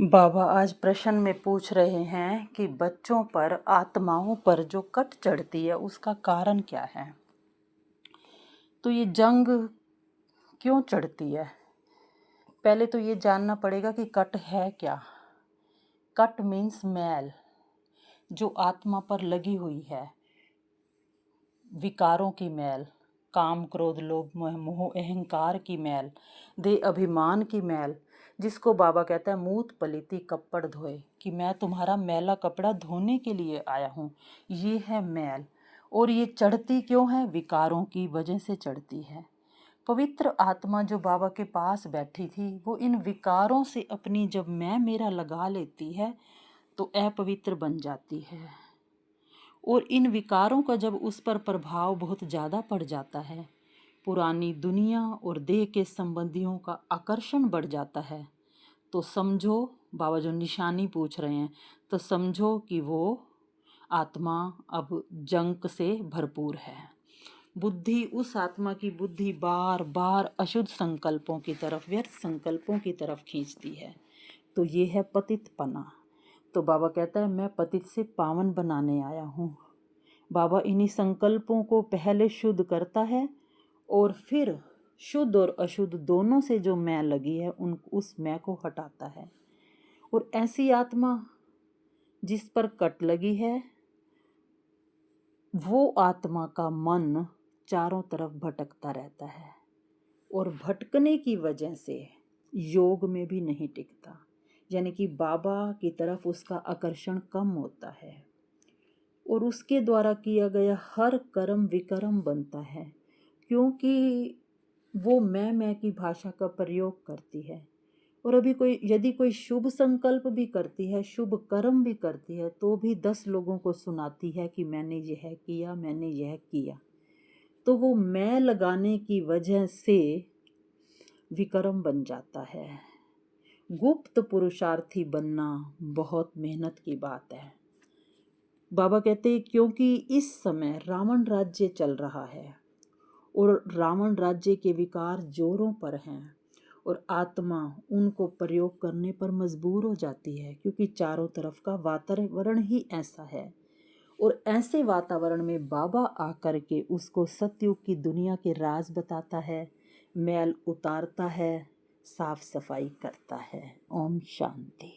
बाबा आज प्रश्न में पूछ रहे हैं कि बच्चों पर आत्माओं पर जो कट चढ़ती है उसका कारण क्या है। तो ये जंग क्यों चढ़ती है, पहले तो ये जानना पड़ेगा कि कट है क्या। कट मीन्स मैल जो आत्मा पर लगी हुई है, विकारों की मैल, काम क्रोध लोभ मोह अहंकार की मैल, दे अभिमान की मैल, जिसको बाबा कहता है मूत पलीती कपड़ धोए, कि मैं तुम्हारा मैला कपड़ा धोने के लिए आया हूँ। ये है मैल। और ये चढ़ती क्यों है? विकारों की वजह से चढ़ती है। पवित्र आत्मा जो बाबा के पास बैठी थी वो इन विकारों से अपनी जब मैं मेरा लगा लेती है तो अपवित्र बन जाती है। और इन विकारों का जब उस पर प्रभाव बहुत ज़्यादा पड़ जाता है, पुरानी दुनिया और देह के संबंधियों का आकर्षण बढ़ जाता है, तो समझो, बाबा जो निशानी पूछ रहे हैं, तो समझो कि वो आत्मा अब जंक से भरपूर है। बुद्धि, उस आत्मा की बुद्धि बार बार अशुद्ध संकल्पों की तरफ, व्यर्थ संकल्पों की तरफ खींचती है। तो ये है पतितपना। तो बाबा कहता है मैं पतित से पावन बनाने आया हूँ। बाबा इन्हीं संकल्पों को पहले शुद्ध करता है और फिर शुद्ध और अशुद्ध दोनों से जो मैं लगी है उस मैं को हटाता है। और ऐसी आत्मा जिस पर कट लगी है वो आत्मा का मन चारों तरफ भटकता रहता है और भटकने की वजह से योग में भी नहीं टिकता, यानी कि बाबा की तरफ उसका आकर्षण कम होता है और उसके द्वारा किया गया हर कर्म विकर्म बनता है, क्योंकि वो मैं की भाषा का प्रयोग करती है। और अभी यदि कोई शुभ संकल्प भी करती है, शुभ कर्म भी करती है, तो भी 10 लोगों को सुनाती है कि मैंने यह किया, मैंने यह किया। तो वो मैं लगाने की वजह से विकर्म बन जाता है। गुप्त पुरुषार्थी बनना बहुत मेहनत की बात है। बाबा कहते हैं क्योंकि इस समय रावण राज्य चल रहा है और रावण राज्य के विकार जोरों पर हैं और आत्मा उनको प्रयोग करने पर मजबूर हो जाती है, क्योंकि चारों तरफ का वातावरण ही ऐसा है। और ऐसे वातावरण में बाबा आकर के उसको सतयुग की दुनिया के राज बताता है, मैल उतारता है, साफ सफाई करता है। ओम शांति।